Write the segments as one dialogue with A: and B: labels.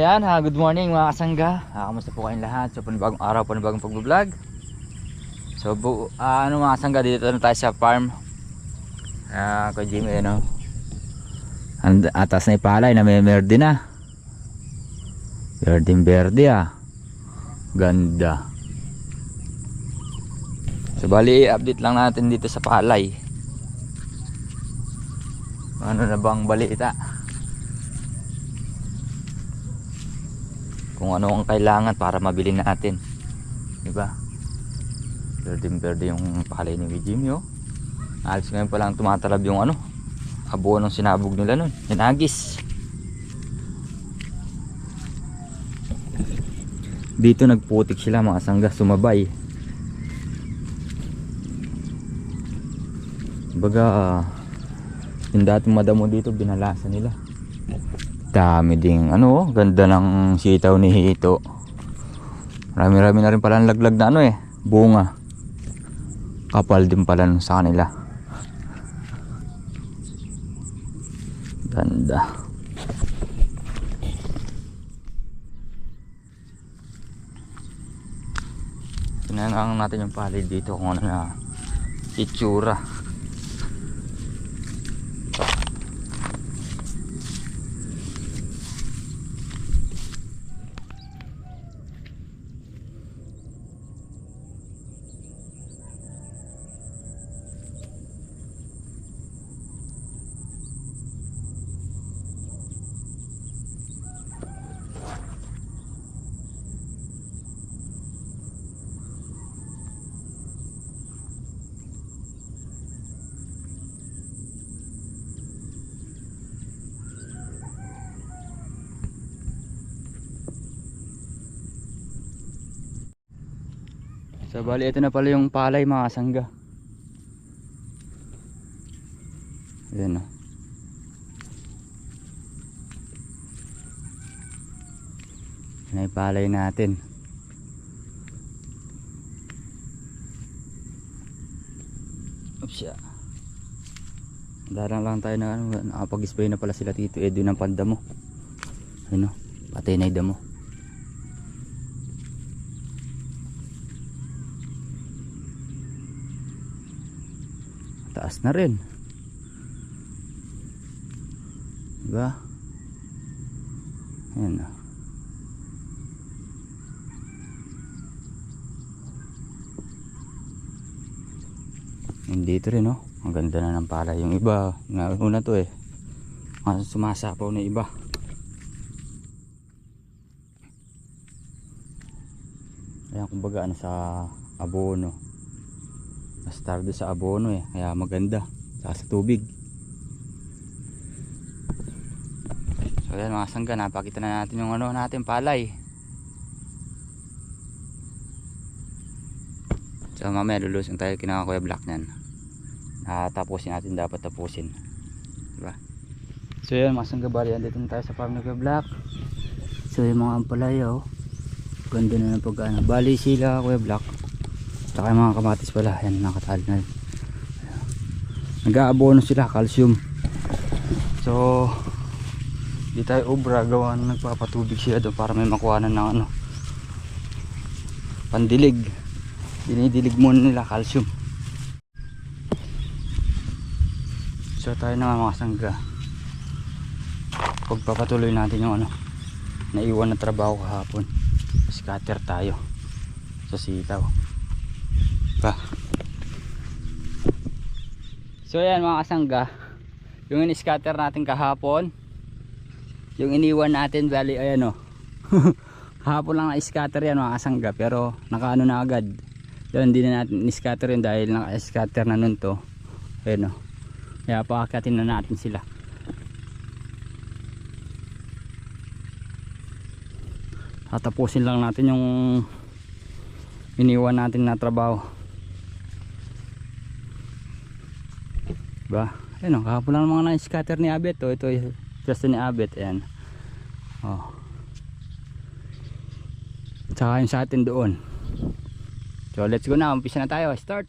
A: Ayan, good morning mga kasangga. Kamusta po kayong lahat? So panibagong araw, panibagong pag-vlog. So mga kasangga, dito na tayo sa farm. Kay Jimmy, ano. Atas na ipalay na may merde na. Berdeng berde ah. Ganda. So bali, update lang natin dito sa palay. Ano na bang balita? Kung ano ang kailangan para mabili natin, diba? Berde yung palay ni Jimmy, oh. Alis ngayon pa lang tumatalab yung ano, abono ng sinabog nila nun, hinagis. Dito nagputik sila mga sangga, sumabay. Baga yung dating madamo dito binalasan nila. Dami ding ano, ganda ng sitaw ni Hito. Marami-rami na rin pala ang laglag na ano bunga. Kapal din pala sa kanila. Ganda. Tinangang natin yung palid dito kung ano na itsura. So bali ito na pala yung palay mga sangga. Ayan o. Yan yung palay natin. Oops ya. Darang lang tayo na ano, nakapag-spray na pala sila Tito Edwin ng pandamo. Ayun o, patay na yung damo. Taas na rin, diba? Ayan na. Dito rin oh, ang ganda na ng pala. Yung iba, una to sumasapaw na iba. Ayan, kumbaga ano sa abono, stardo sa abono kaya maganda sa tubig. So yan mga sangga, napakita na natin yung ano natin palay. So mamaya lulusong tayo kina Kuya Black nyan. Tapusin natin, dapat tapusin, diba? So yan mga sangga, bali andito na tayo sa farm ni Kuya Black. So yung mga ampalaya ganda na ng pag-ano. Bali sila Kuya Black, saka yung mga kamatis pala, yan nakatali na. Nag-aabono sila, calcium. So di tayo obra, gawa na nagpapatubig sila doon para may makuhanan ng ano, pandilig. Dinidilig muna nila calcium. So tayo na mga sangga, pagpapatuloy natin yung ano naiwan na trabaho kahapon. Scatter tayo sa sitaw pa. So yan mga kasangga, yung in-scatter natin kahapon, yung iniwan natin, bali ayan kahapon lang na-scatter yan mga kasangga, pero nakaano na agad. Doon hindi na natin in-scatter yun dahil naka-scatter na nun to. Ayan kaya paakatin na natin sila. Tatapusin lang natin yung iniwan natin na trabaho, diba? Ayun kahapon lang mga na-scatter ni Abet. Ito just ni Abet. Ayan tsaka yung sa atin doon. So let's go na, umpisa na tayo, start.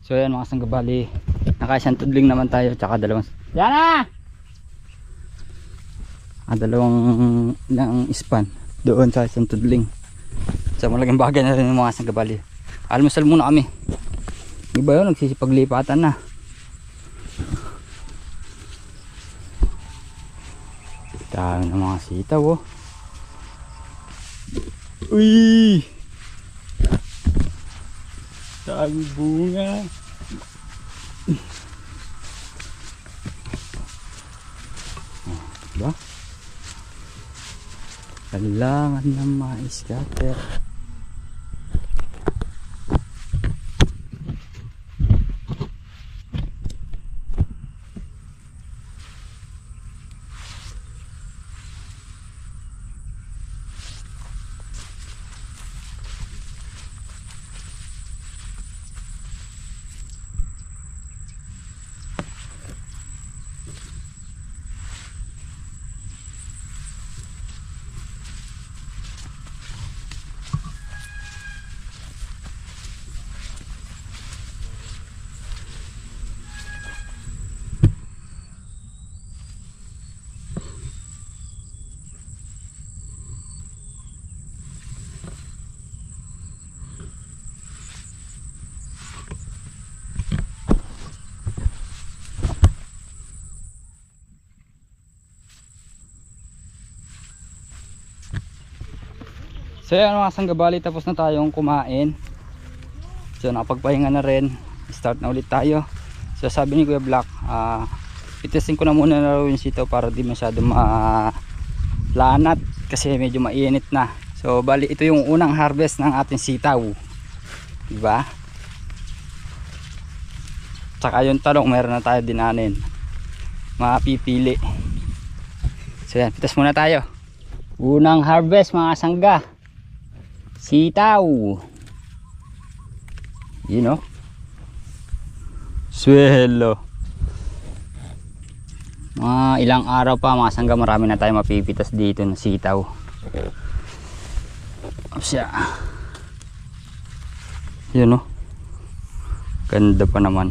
A: So ayan mga kasangga, bali nakaisang tudling naman tayo, tsaka dalawang yan na! Dalawang ilang span doon sa isang tudling. So malaking bagay na rin yung mga kasangga, bali almusal muna kami. Iba yun, nagsisipaglipatan na. Dami ng mga sitaw oh. Uy! Dami bunga. Diba? Kailangan na ma-scatter. So yan mga kasangga, bali tapos na tayong kumain. So nakapagpahinga na rin. Start na ulit tayo. So sabi ni Kuya Black, itesting ko na muna na yung sitaw para di masyado malanat kasi medyo mainit na. So bali ito yung unang harvest ng ating sitaw, diba? Tsaka yung talong meron na tayo dinanin, mapipili. So yan, pitas muna tayo. Unang harvest mga kasangga, sitaw. You know, swelo. Mga ilang araw pa mga kasangga, marami na tayo mapipitas dito na sitaw. Siya. Yun no, ganda pa naman.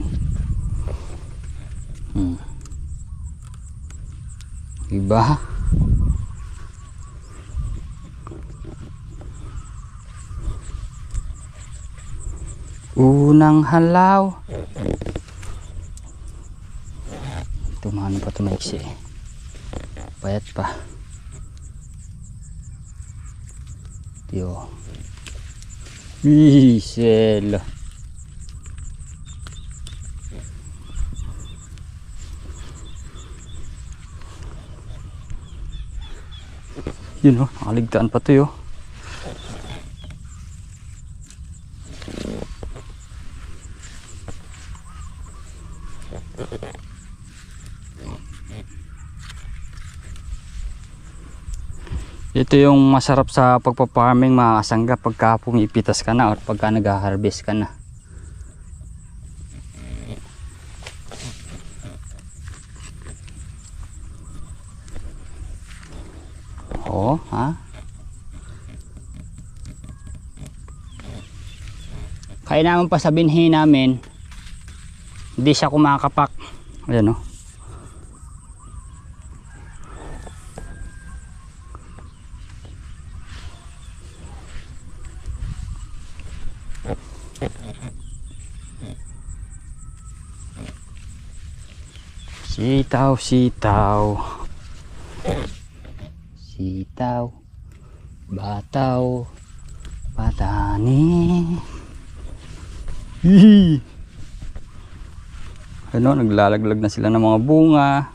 A: Iba. Unang halaw. Tumano pa tumaiksi. Payat pa. Tiyo. Selo. Yun o, nakaligtaan pa to yun. Ito yung masarap sa pagpaparming mga kasangga, pagka pumipitas ka na o pagka nag-harvest ka na. Oo, ha? Kaya naman pa sa binhi namin, hindi siya kumakapak. Ayan o. Sitaw, sitaw. Sitaw, bataw, patani. Hihi. Ano, naglalaglag na sila ng mga bunga.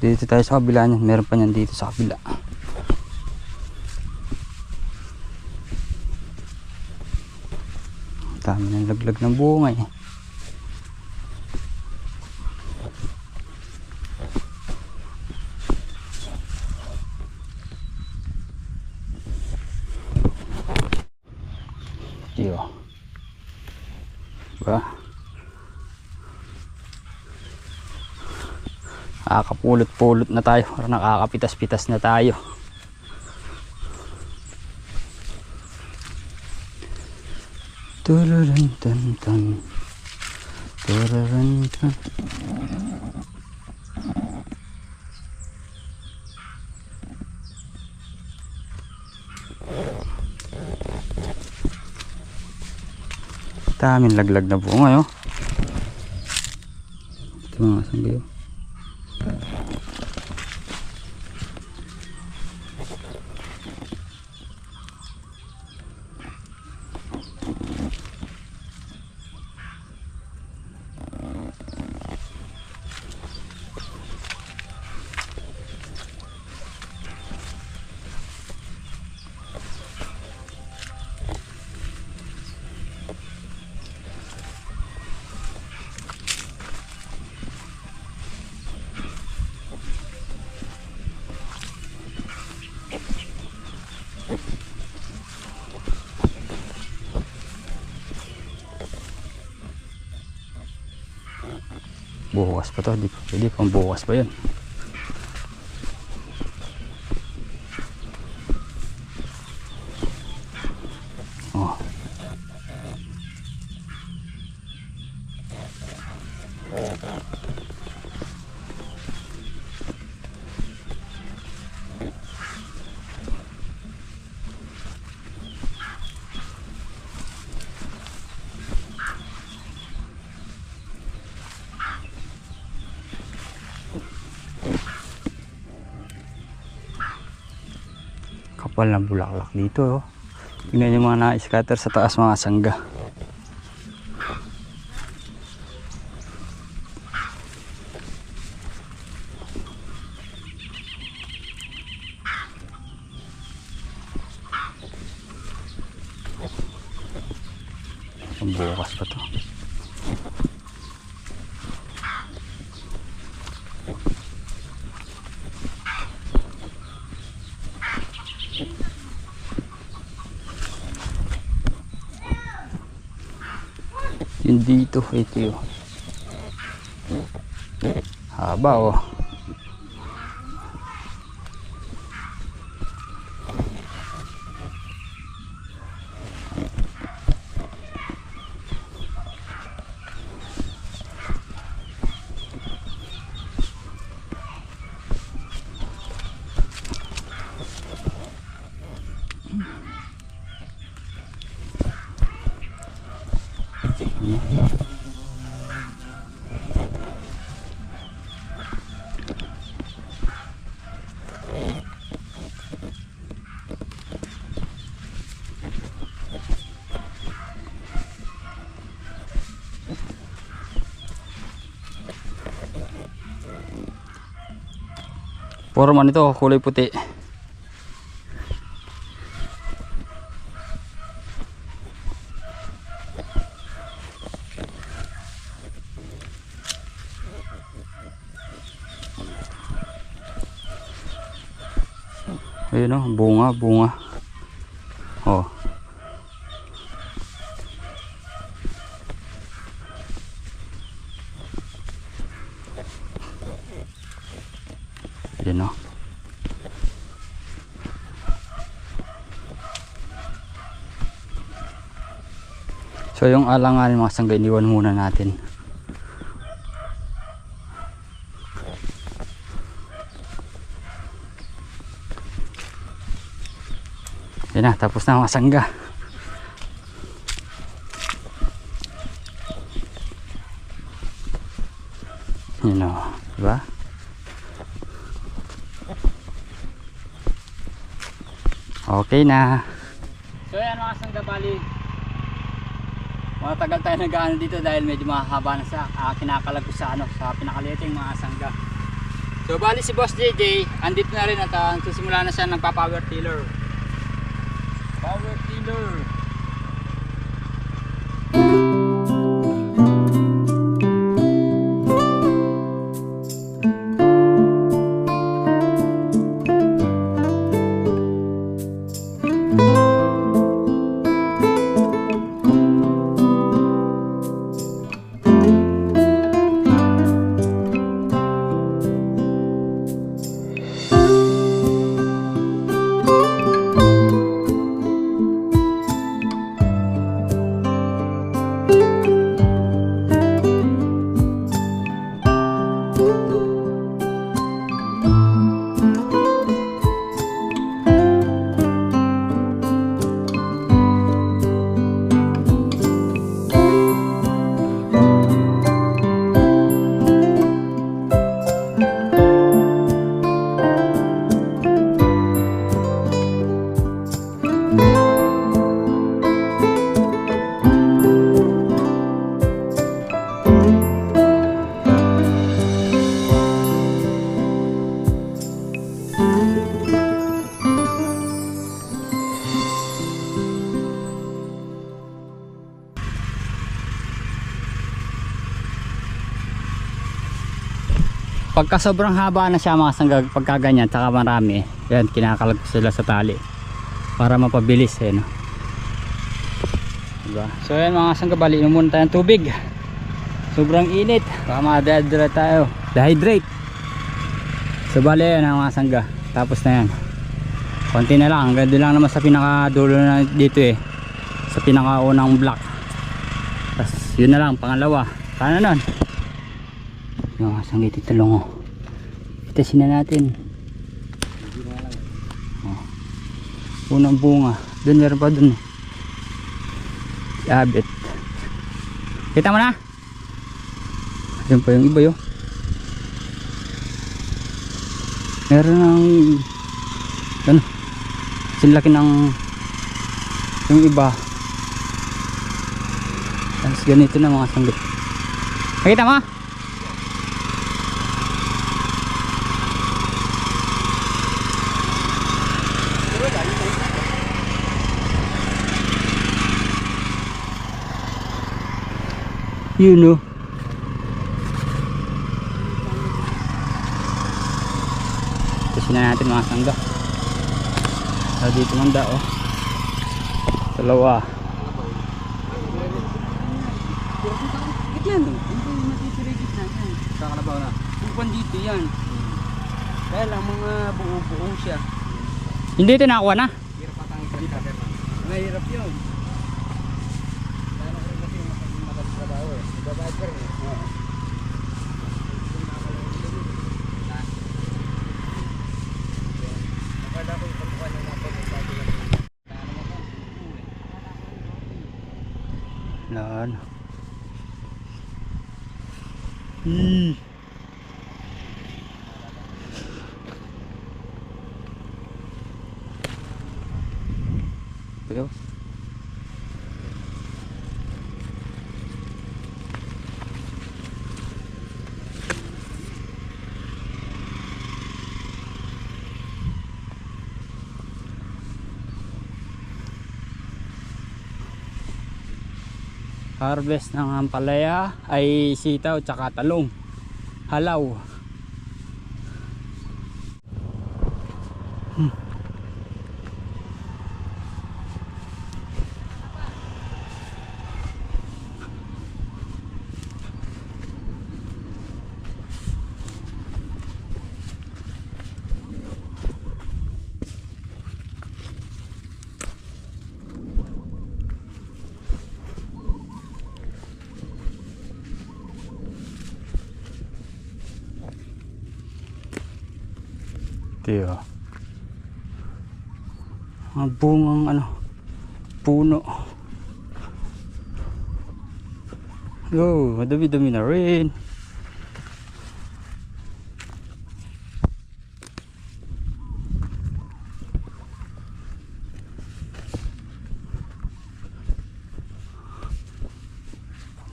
A: Dito tayo sa kabila niyan, meron pa niyan dito sa kabila. Dami ng laglag ng bunga eh. Diyo. Diba? Nakakapulot-pulot na tayo. Nakakapitas-pitas na tayo. Tururun tun tun. Tururun tun. Daming laglag na bunga, oh. Ito mga sangga yun. Bukas pa to, di pa pwede, pang bukas pa yun. Oh. Kapal ng bulaklak dito, oh. Tingnan yung mga na-scatter sa taas, mga sangga. Bukas pa to. Yun dito, ito yun. Haba, oh. Puro man ito kulay puti. Ayun, oh, bunga, bunga. Oh. Ayun, oh. So yung alangan mga sangga, iniwan muna natin. Yan na, tapos na mga sangga. Yan o, diba? Okay na. So yan mga sangga, bali matagal tayo nag-ano dito dahil medyo mahaba na sa kinakalag ko sa pinakaliting mga sangga. So bali si Boss JJ andito na rin at susimula na siya ng power tiller. Power tiller. Pagka sobrang haba na siya mga sangga, pagka ganyan tsaka marami, yan kinakalag sila sa tali para mapabilis no? Diba? So yan mga sangga, bali inom muna tayong tubig, sobrang init, baka ma-dehydrate tayo, so bali yan mga sangga, tapos na yan, konti na lang, hanggang doon lang naman sa pinakadulo na dito sa pinakaunang block, tapos yun na lang pangalawa, paano nun? Yung mga sangga titalong itasin na natin. Unang bunga dun, meron pa dun si Abet, kita mo na dun pa yung iba yun, meron ng ano, sinlaki ng yung iba, tapos ganito na mga sangga, nakita mo? Yun no. Kasi na natin mga sangga. Dito manda dalawa.
B: Gitna no? Hindi matitira gitna yan.
A: Sa kalabaw na.
B: Bukan dito yan. Kaya lang mga buo-buo siya.
A: Hindi ito nakuha na.
B: Hirap patangin sa dito. Mahirap yun. Lalo rin kasi magtrabaho Babayad pa rin Nakala ko yung pagkuhan ng napag-bago na
A: Lan. Pero harvest ng ampalaya ay sitaw tsaka talong, halaw. Tiyo. Ang bungang puno. Oh, madami-dami na rin.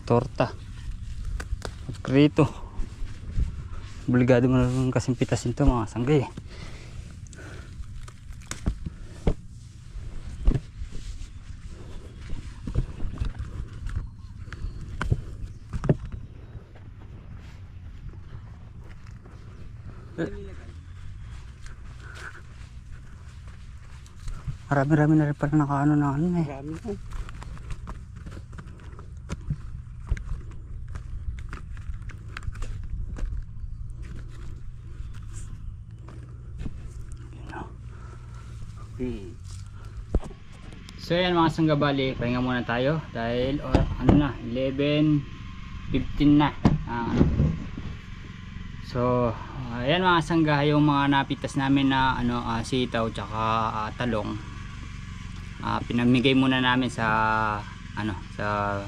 A: Torta. Krito. Obligado mo na kasing pitasin to mga sanggay. Marami-rami na rin pala nakaano na
B: Marami po.
A: So yan mga sanggabali, pahinga muna tayo dahil na 11:15 na. So ayan mga sangga, yung mga napitas namin na sitaw tsaka talong, pinamigay muna namin sa sa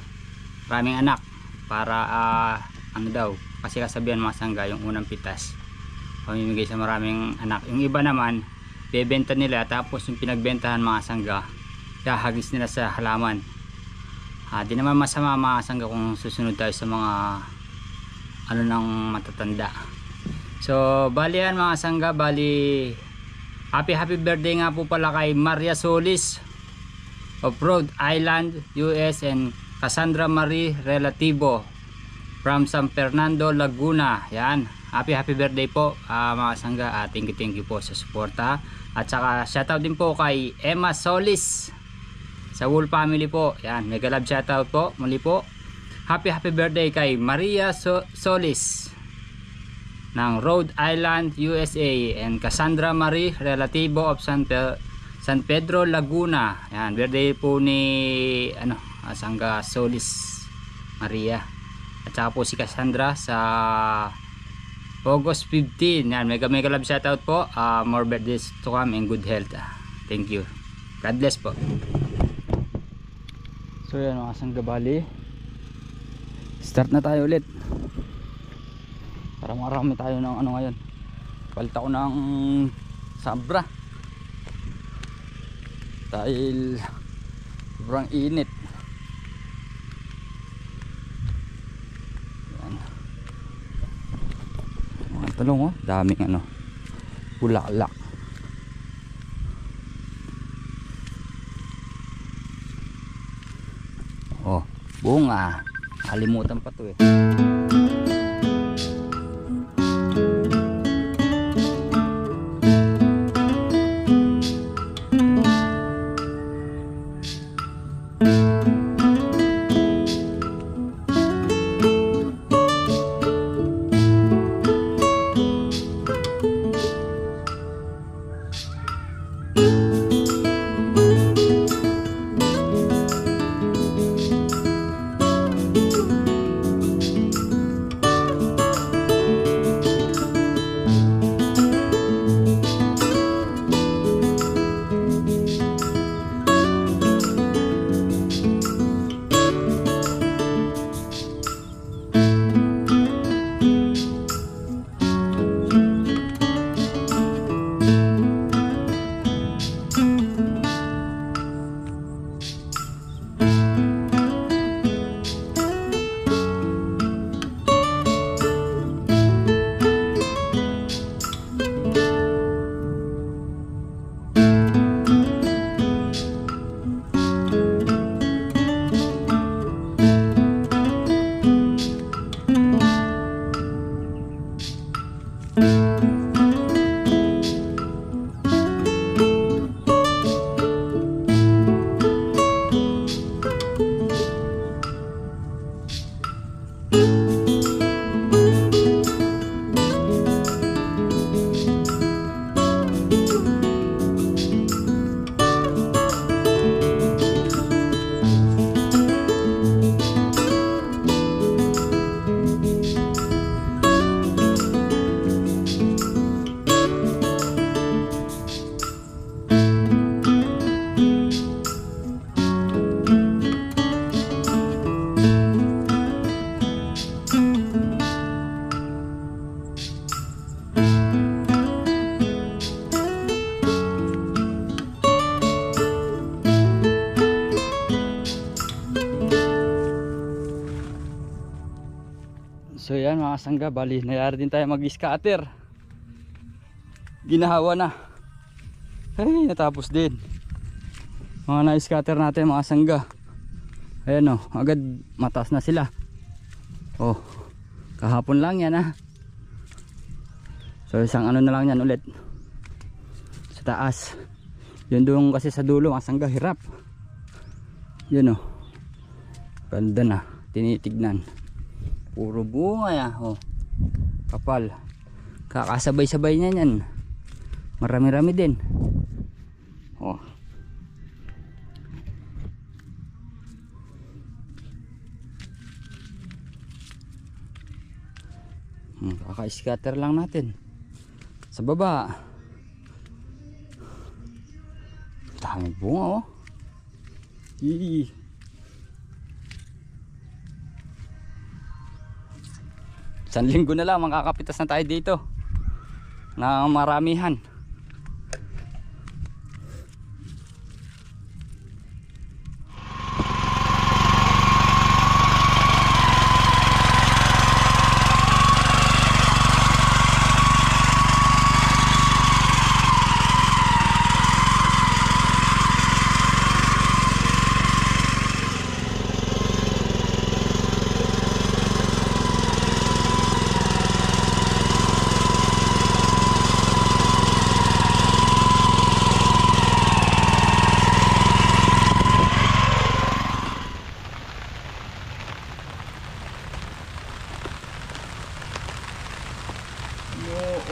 A: maraming anak para kasi kasabihan mga sangga, yung unang pitas pamimigay sa maraming anak, yung iba naman bebenta nila, tapos yung pinagbentahan mga sangga hahagis nila sa halaman. Di naman masama mga sangga kung susunod tayo sa mga ng matatanda. So bali yan mga sangga, bali happy birthday nga po pala kay Maria Solis of Rhode Island, US, and Cassandra Marie Relativo from San Fernando, Laguna. Yan, happy birthday po mga kasangga. Thank you po sa suporta. At saka shoutout din po kay Emma Solis sa Wool family po. Yan, mega love shoutout po muli po. Happy birthday kay Maria Solis ng Rhode Island, USA, and Cassandra Marie, relativo of San Pedro, Laguna. Yan, birthday po ni Sangga Solis Maria. At saka po si Cassandra sa August 15. Yan, mega love shoutout po. More birthdays to come and good health. Thank you. God bless po. So yan mga Sangga, bali start na tayo ulit para marami tayo ng ngayon. Palta ko ng sabra dahil sobrang init. Yan. Mga talong daming bulaklak. Bunga. Kalimutan pa to So yan mga Sangga, bali nayari din tayo mag-scatter. Ginahawa na. Ay, natapos din. Mga na-scatter natin mga Sangga. Ayan agad mataas na sila. Kahapon lang yan So isang na lang yan ulit. Sa taas. Yun doon kasi sa dulo mga Sangga, hirap. Yun ganda na, tinitignan. Puro bunga kapal. Kakasabay-sabay niya yan. Marami-rami din. Kaka-scatter lang natin sa baba. Dami bunga Isang linggo na lang makakapitas na tayo dito na maramihan.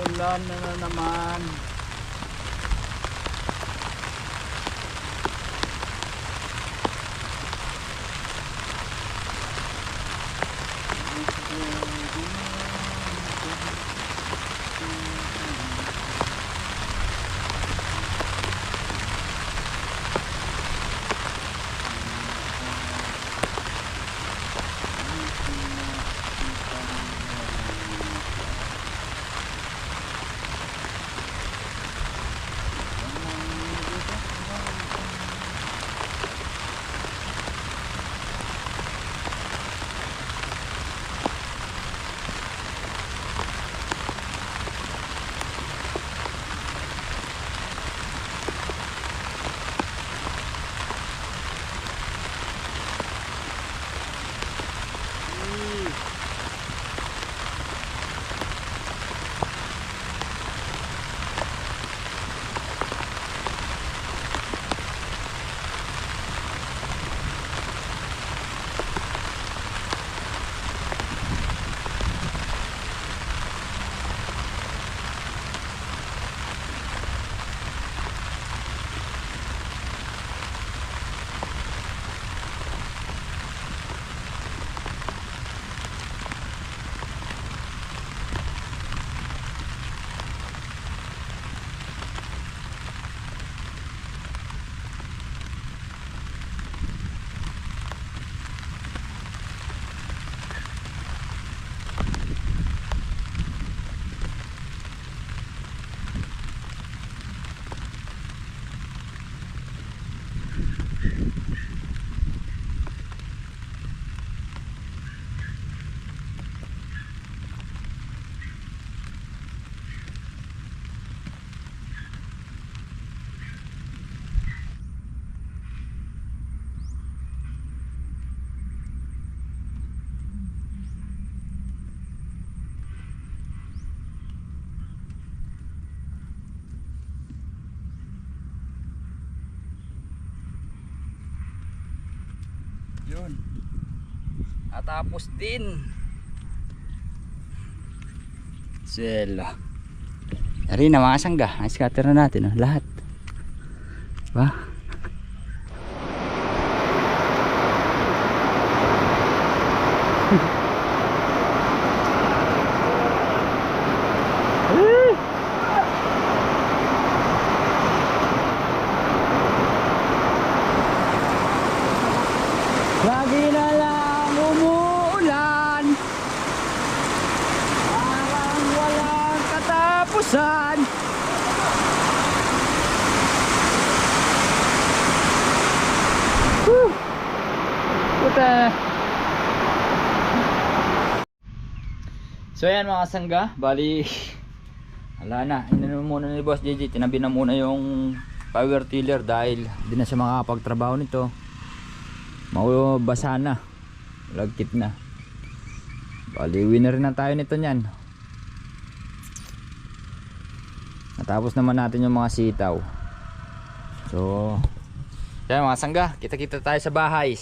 A: Umuulan na naman. Yun. Natapos din. Sela. Dari na mga sangga. Scatter na natin. Oh. Lahat. Diba? Lagi na lang umuulan, parang walang katapusan. Puta. So yan mga sangga, bali wala na, inano muna ni Boss JJ, tinabi na muna yung power tiller dahil hindi na siya makakapagtrabaho nito. Mabasa na, lagkit na. Bali winner na tayo nito nyan. Natapos naman natin yung mga sitaw. So yan mga sangga, kita-kita tayo sa bahay.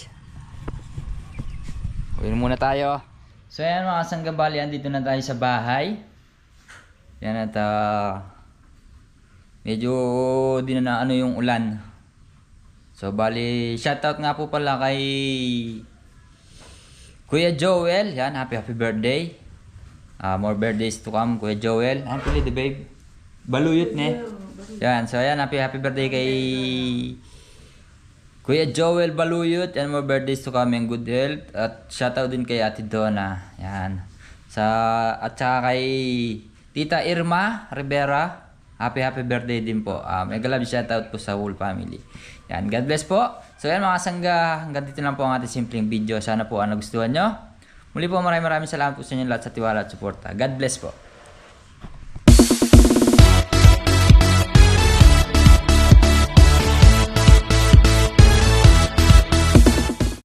A: Uwi muna tayo. So yan mga sangga, bali andito na tayo sa bahay. Yan at medyo di na ano yung ulan. So bali shoutout nga po pala kay Kuya Joel. Yan, happy birthday. More birthdays to come Kuya Joel. Ano pala the babe? Baluyot ne. Yan, so yan, happy birthday kay Kuya Joel Baluyot, and more birthdays to come and good health. At shoutout din kay Ate Donna. Yan. At saka kay Tita Irma Rivera. Happy birthday din po. Mega love shoutout po sa whole family. Yan, God bless po. So yan mga sangga, hanggang dito lang po ang ating simpleng video. Sana po nagustuhan nyo. Muli po maraming salamat po sa inyo lahat sa tiwala at suporta. God bless po.